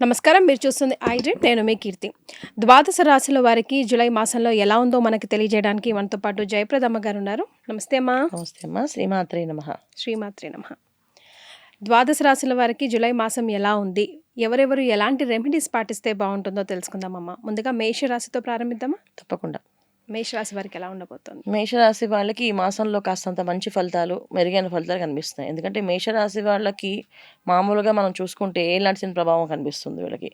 నమస్కారం. మీరు చూస్తుంది ఐడ్రీమ్. నేను మీ కీర్తి. ద్వాదశ రాశుల వారికి జూలై మాసంలో ఎలా ఉందో మనకి తెలియజేయడానికి మనతో పాటు జయప్రదమ్మ గారు ఉన్నారు. నమస్తే అమ్మా. నమస్తే అమ్మా. శ్రీమాత్రే నమః. శ్రీమాత్రే నమః. ద్వాదశ రాశుల వారికి జూలై మాసం ఎలా ఉంది, ఎవరెవరు ఎలాంటి రెమెడీస్ పాటిస్తే బాగుంటుందో తెలుసుకుందామమ్మా. ముందుగా మేషరాశితో ప్రారంభిద్దామా? తప్పకుండా. మేషరాశి వారికి ఎలా ఉండబోతోంది? మేషరాశి వాళ్ళకి ఈ మాసంలో కాస్తంత మంచి ఫలితాలు, మెరుగైన ఫలితాలు కనిపిస్తున్నాయి. ఎందుకంటే మేషరాశి వాళ్ళకి మామూలుగా మనం చూసుకుంటే ఏలినాటి శని ప్రభావం కనిపిస్తుంది వీళ్ళకి.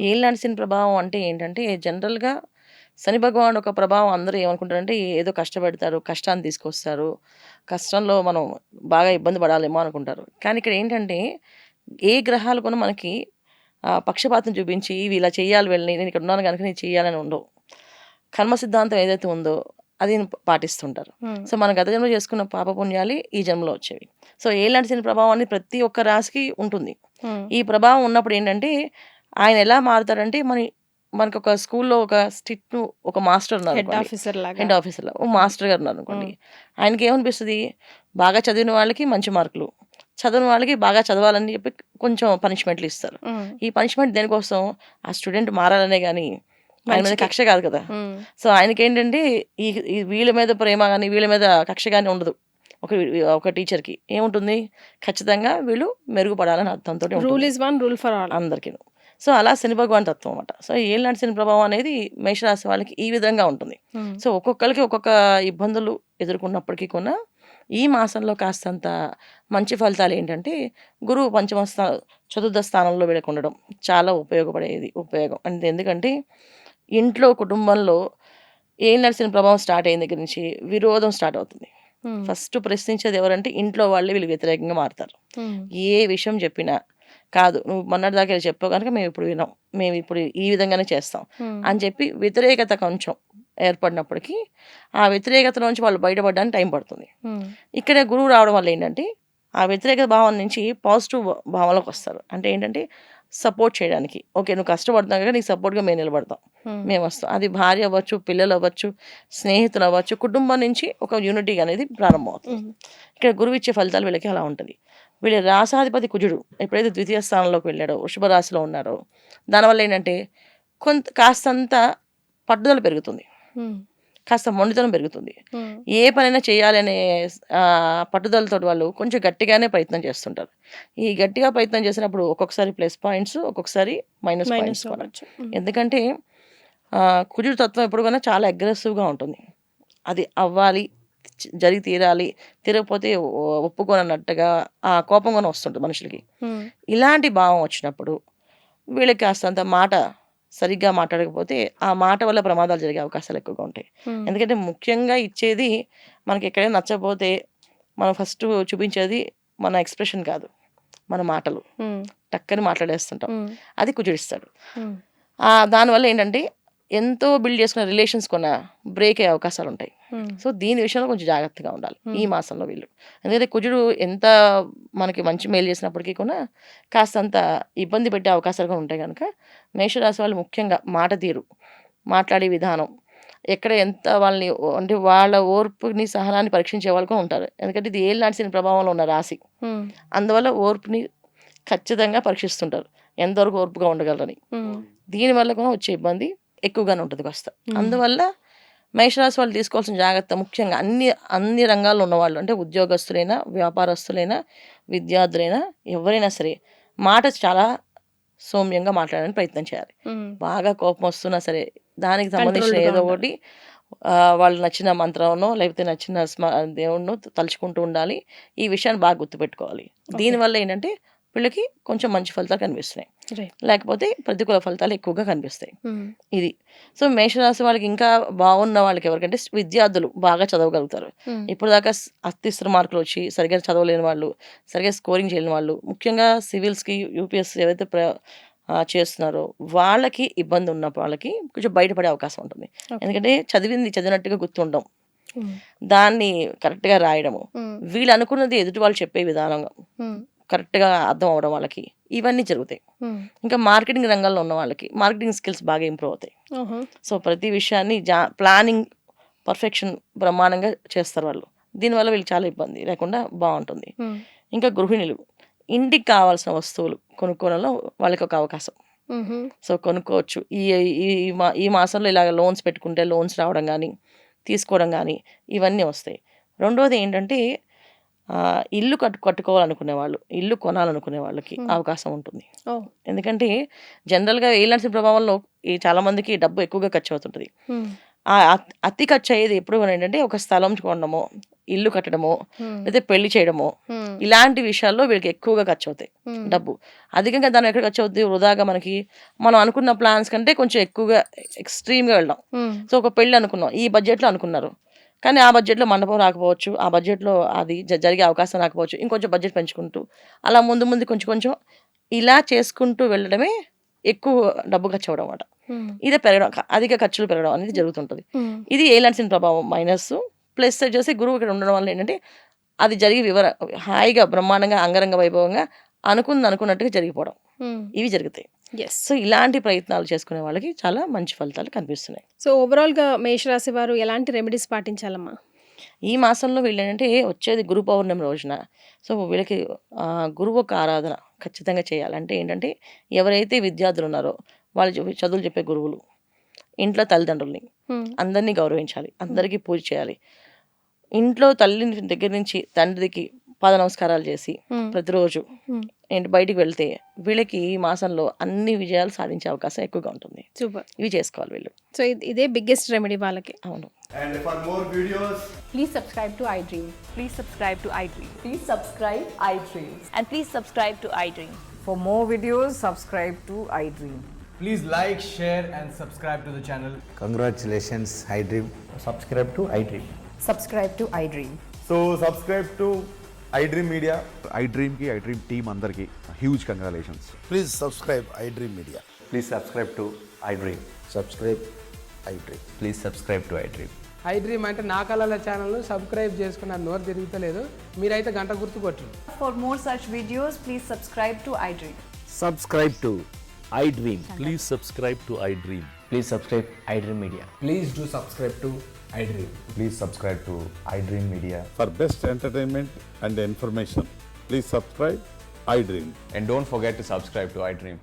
ఏలినాటి శని ప్రభావం అంటే ఏంటంటే జనరల్గా శని భగవానుడు ఒక ప్రభావం అందరూ ఏమనుకుంటారంటే ఏదో కష్టపెడతారు, కష్టాన్ని తీసుకొస్తారు, కష్టంలో మనం బాగా ఇబ్బంది పడాలేమో అనుకుంటారు. కానీ ఇక్కడ ఏంటంటే ఏ గ్రహాలు కూడా మనకి పక్షపాతం చూపించి ఇవి ఇలా చేయాలి, వెళ్ళి నేను ఇక్కడ ఉన్నాను కనుక నేను చేయాలని ఉండవు. కర్మ సిద్ధాంతం ఏదైతే ఉందో అది పాటిస్తుంటారు. సో మన గత జన్మలో చేసుకున్న పాపపుణ్యాలు ఈ జన్మలో వచ్చేవి. సో ఏలాంటి శని ప్రభావాన్ని ప్రతి ఒక్క రాశికి ఉంటుంది. ఈ ప్రభావం ఉన్నప్పుడు ఏంటంటే ఆయన ఎలా మారుతారంటే మనకి ఒక స్కూల్లో ఒక స్ట్రిక్ట్ ఒక మాస్టర్ ఉన్నారు, హెడ్ ఆఫీసర్ ఓ మాస్టర్ గారు ఉన్నారు అనుకోండి. ఆయనకి ఏమనిపిస్తుంది, బాగా చదివిన వాళ్ళకి మంచి మార్కులు, చదివిన వాళ్ళకి బాగా చదవాలని చెప్పి కొంచెం పనిష్మెంట్లు ఇస్తారు. ఈ పనిష్మెంట్ దేనికోసం, ఆ స్టూడెంట్ మారాలనే కానీ ఆయన మీద కక్ష కాదు కదా. సో ఆయనకి ఏంటంటే ఈ వీళ్ళ మీద ప్రేమ కానీ వీళ్ళ మీద కక్ష కానీ ఉండదు. ఒక టీచర్కి ఏముంటుంది, ఖచ్చితంగా వీళ్ళు మెరుగుపడాలని అర్థంతో rule is one rule for all అందరికీ. సో అలా శని భగవాన్ తత్వం అన్నమాట. సో ఏలినాటి శని ప్రభావం అనేది మేషరాశి వాళ్ళకి ఈ విధంగా ఉంటుంది. సో ఒక్కొక్కరికి ఒక్కొక్క ఇబ్బందులు ఎదుర్కొన్నప్పటికీ కూడా ఈ మాసంలో కాస్తంత మంచి ఫలితాలు ఏంటంటే గురువు చతుర్థ స్థానంలో వీళ్ళకి ఉండడం చాలా ఉపయోగం అంటే ఎందుకంటే ఇంట్లో కుటుంబంలో ఏలినాటి శని ప్రభావం స్టార్ట్ అయిన దగ్గర నుంచి విరోధం స్టార్ట్ అవుతుంది. ఫస్ట్ ప్రశ్నించేది ఎవరంటే ఇంట్లో వాళ్ళే వీళ్ళకి వ్యతిరేకంగా మారుతారు. ఏ విషయం చెప్పినా కాదు, నువ్వు మొన్నటి దాకా చెప్పావు కనుక మేము ఇప్పుడు వినాం, మేము ఇప్పుడు ఈ విధంగానే చేస్తాం అని చెప్పి వ్యతిరేకత కొంచెం ఏర్పడినప్పటికీ ఆ వ్యతిరేకత నుంచి వాళ్ళు బయటపడడానికి టైం పడుతుంది. ఇక్కడే గురువు రావడం వల్ల ఏంటంటే ఆ వ్యతిరేక భావం నుంచి పాజిటివ్ భావంలోకి వస్తారు. అంటే ఏంటంటే సపోర్ట్ చేయడానికి, ఓకే నువ్వు కష్టపడుతున్నావు కదా, నీకు సపోర్ట్గా మేము నిలబడతాం, మేము వస్తాం. అది భార్య అవ్వచ్చు, పిల్లలు అవ్వచ్చు, స్నేహితులు అవ్వచ్చు, కుటుంబం నుంచి ఒక యూనిటీ అనేది ప్రారంభమవుతుంది. ఇక్కడ గురువు ఇచ్చే ఫలితాలు వీళ్ళకి అలా ఉంటుంది. వీళ్ళ రాసాధిపతి కుజుడు ఎప్పుడైతే ద్వితీయ స్థానంలోకి వెళ్ళాడో, వృషభ రాశిలో ఉన్నారో, దానివల్ల ఏంటంటే కాస్తంత పట్టుదల పెరుగుతుంది, కాస్త మొండితనం పెరుగుతుంది. ఏ పనైనా చేయాలనే పట్టుదలతో వాళ్ళు కొంచెం గట్టిగానే ప్రయత్నం చేస్తుంటారు. ఈ గట్టిగా ప్రయత్నం చేసినప్పుడు ఒక్కొక్కసారి ప్లస్ పాయింట్స్, ఒక్కొక్కసారి మైనస్ పాయింట్స్ కూడా. ఎందుకంటే కుజుడు తత్వం ఎప్పుడు కూడా చాలా అగ్రెసివ్గా ఉంటుంది. అది అవ్వాలి, జరిగి తీరకపోతే ఒప్పుకోనన్నట్టుగా ఆ కోపం కూడా వస్తుంటుంది మనుషులకి. ఇలాంటి భావం వచ్చినప్పుడు వీళ్ళకి కాస్తంత మాట సరిగ్గా మాట్లాడకపోతే ఆ మాట వల్ల ప్రమాదాలు జరిగే అవకాశాలు ఎక్కువగా ఉంటాయి. ఎందుకంటే ముఖ్యంగా ఇచ్చేది మనకి ఎక్కడైనా నచ్చకపోతే మనం ఫస్ట్ చూపించేది మన ఎక్స్ప్రెషన్ కాదు, మన మాటలు. టక్కని మాట్లాడేస్తుంటాం, అది కుజుడిస్తాడు. దానివల్ల ఏంటంటే ఎంతో బిల్డ్ చేసుకున్న రిలేషన్స్ కొన్న బ్రేక్ అయ్యే అవకాశాలు ఉంటాయి. సో దీని విషయంలో కొంచెం జాగ్రత్తగా ఉండాలి ఈ మాసంలో వీళ్ళు. ఎందుకంటే కుజుడు ఎంత మనకి మంచి మేలు చేసినప్పటికీ కూడా కాస్తంత ఇబ్బంది పెట్టే అవకాశాలు కూడా ఉంటాయి. కనుక మేషరాశి వాళ్ళు ముఖ్యంగా మాట తీరు, మాట్లాడే విధానం, ఎక్కడ ఎంత వాళ్ళని అంటే వాళ్ళ ఓర్పుని సహనాన్ని పరీక్షించే వాళ్ళు కూడా ఉంటారు. ఎందుకంటే ఇది ఏలినాటి శని ప్రభావంలో ఉన్న రాశి, అందువల్ల ఓర్పుని ఖచ్చితంగా పరీక్షిస్తుంటారు, ఎంతవరకు ఓర్పుగా ఉండగలరని. దీనివల్ల కూడా వచ్చే ఇబ్బంది ఎక్కువగానే ఉంటుంది కాస్త. అందువల్ల మేషరాశి వాళ్ళు తీసుకోవాల్సిన జాగ్రత్త ముఖ్యంగా అన్ని రంగాల్లో ఉన్నవాళ్ళు, అంటే ఉద్యోగస్తులైనా, వ్యాపారస్తులైనా, విద్యార్థులైనా, ఎవరైనా సరే మాట చాలా సౌమ్యంగా మాట్లాడడానికి ప్రయత్నం చేయాలి. బాగా కోపం వస్తున్నా సరే దానికి సంబంధించిన ఏదో ఒకటి వాళ్ళు నచ్చిన మంత్రంనో లేకపోతే నచ్చిన దేవుణ్ణో తలుచుకుంటూ ఉండాలి. ఈ విషయాన్ని బాగా గుర్తుపెట్టుకోవాలి. దీనివల్ల ఏంటంటే వీళ్ళకి కొంచెం మంచి ఫలితాలు కనిపిస్తున్నాయి, లేకపోతే ప్రతికూల ఫలితాలు ఎక్కువగా కనిపిస్తాయి. ఇది. సో మేషరాశి వాళ్ళకి ఇంకా బాగున్న వాళ్ళకి ఎవరికంటే విద్యార్థులు బాగా చదవగలుగుతారు. ఇప్పుడు దాకా అత్యవసర మార్కులు వచ్చి సరిగ్గా చదవలేని వాళ్ళు, సరిగ్గా స్కోరింగ్ చేయలేని వాళ్ళు, ముఖ్యంగా సివిల్స్కి, యూపీఎస్సీ ఏవైతే చేస్తున్నారో వాళ్ళకి ఇబ్బంది ఉన్న వాళ్ళకి కొంచెం బయటపడే అవకాశం ఉంటుంది. ఎందుకంటే చదివినట్టుగా గుర్తుండడం, దాన్ని కరెక్ట్గా రాయడము, వీళ్ళు అనుకున్నది ఎదుటి వాళ్ళు చెప్పే విధానం కరెక్ట్గా అర్థం అవ్వడం వాళ్ళకి, ఇవన్నీ జరుగుతాయి. ఇంకా మార్కెటింగ్ రంగంలో ఉన్న వాళ్ళకి మార్కెటింగ్ స్కిల్స్ బాగా ఇంప్రూవ్ అవుతాయి. సో ప్రతి విషయాన్ని ప్లానింగ్ పర్ఫెక్షన్ బ్రహ్మాండంగా చేస్తారు వాళ్ళు. దీనివల్ల వీళ్ళకి చాలా ఇబ్బంది లేకుండా బాగుంటుంది. ఇంకా గృహిణులు ఇంటికి కావాల్సిన వస్తువులు కొనుక్కోవడంలో వాళ్ళకి ఒక అవకాశం. సో కొనుక్కోవచ్చు. ఈ మాసంలో ఇలాగ లోన్స్ పెట్టుకుంటే లోన్స్ రావడం కానీ తీసుకోవడం కానీ ఇవన్నీ వస్తాయి. రెండోది ఏంటంటే ఇల్లు కట్టుకోవాలనుకునే వాళ్ళు, ఇల్లు కొనాలనుకునే వాళ్ళకి అవకాశం ఉంటుంది. ఎందుకంటే జనరల్గా ఏలినాటి ప్రభావంలో చాలామందికి డబ్బు ఎక్కువగా ఖర్చు అవుతుంటుంది. అతి ఖర్చు అయ్యేది ఎప్పుడు ఏంటంటే ఒక స్థలం కొనడమో, ఇల్లు కట్టడమో, లేదా పెళ్లి చేయడమో, ఇలాంటి విషయాల్లో వీళ్ళకి ఎక్కువగా ఖర్చు అవుతాయి డబ్బు. అధికంగా దాని ఎక్కడ ఖర్చు అవుతుంది, వృధాగా మనకి మనం అనుకున్న ప్లాన్స్ కంటే కొంచెం ఎక్కువగా ఎక్స్ట్రీమ్గా వెళ్ళడం. సో ఒక పెళ్ళి అనుకున్నాం, ఈ బడ్జెట్లో అనుకున్నారు, కానీ ఆ బడ్జెట్లో మండపం రాకపోవచ్చు, ఆ బడ్జెట్లో అది జరిగే అవకాశం రాకపోవచ్చు, ఇంకొంచెం బడ్జెట్ పెంచుకుంటూ అలా ముందు కొంచెం ఇలా చేసుకుంటూ వెళ్ళడమే ఎక్కువ డబ్బు ఖర్చు అవడం అన్నమాట. ఇదే పెరగడం, అధిక ఖర్చులు పెరగడం అనేది జరుగుతుంటుంది. ఇది ఏలినాటి శని ప్రభావం మైనస్. ప్లస్ వచ్చేసి గురువు ఇక్కడ ఉండడం వల్ల ఏంటంటే అది జరిగి హాయిగా బ్రహ్మాండంగా అంగరంగ వైభవంగా అనుకున్నట్టుగా జరిగిపోవడం ఇవి జరుగుతాయి. సో ఇలాంటి ప్రయత్నాలు చేసుకునే వాళ్ళకి చాలా మంచి ఫలితాలు కనిపిస్తున్నాయి. సో ఓవరాల్గా మేషరాశి వారు ఎలాంటి రెమెడీస్ పాటించాలమ్మా? ఈ మాసంలో వీళ్ళు ఏంటంటే వచ్చేది గురు పౌర్ణమి రోజున. సో వీళ్ళకి గురువు ఒక ఆరాధన ఖచ్చితంగా చేయాలి. అంటే ఏంటంటే ఎవరైతే విద్యార్థులు ఉన్నారో వాళ్ళు చదువులు చెప్పే గురువులు, ఇంట్లో తల్లిదండ్రుల్ని అందరినీ గౌరవించాలి, అందరికీ పూజ చేయాలి. ఇంట్లో తల్లి దగ్గర నుంచి తండ్రికి పాద నమస్కారాలు చేసి ప్రతిరోజు బయటికి వెళ్తే వీళ్ళకి ఈ మాసంలో అన్ని విజయాలు సాధించే అవకాశం ఎక్కువగా ఉంటుంది. సూపర్. ఇవి చేసుకోవాలి వీళ్ళు. సో ఇదే బిగ్గెస్ట్ రెమెడీ వాళ్ళకి. అవును. And for more videos, Please subscribe to iDream. Please subscribe to iDream. Please subscribe iDream. And please subscribe to iDream. For more videos, subscribe to iDream. please like, share, and subscribe to the channel. Congratulations, iDream. Subscribe to iDream. Subscribe to iDream. So subscribe to iDream Media. iDream team andarki huge congratulations. Please subscribe iDream Media. Please subscribe to iDream. Subscribe iDream. Please subscribe to iDream. iDream అంటే నా కళల ఛానల్ను subscribe చేసుకున్న నోరు తిరుగుతలేదు, మీరైతే గంట గుర్తు కొట్టండి. For more such videos, please subscribe to iDream. Subscribe to iDream. Please subscribe to iDream. Please subscribe iDream Media. Please do subscribe to iDream. Please subscribe to iDream Media. For best entertainment and information, please subscribe iDream. And don't forget to subscribe to iDream.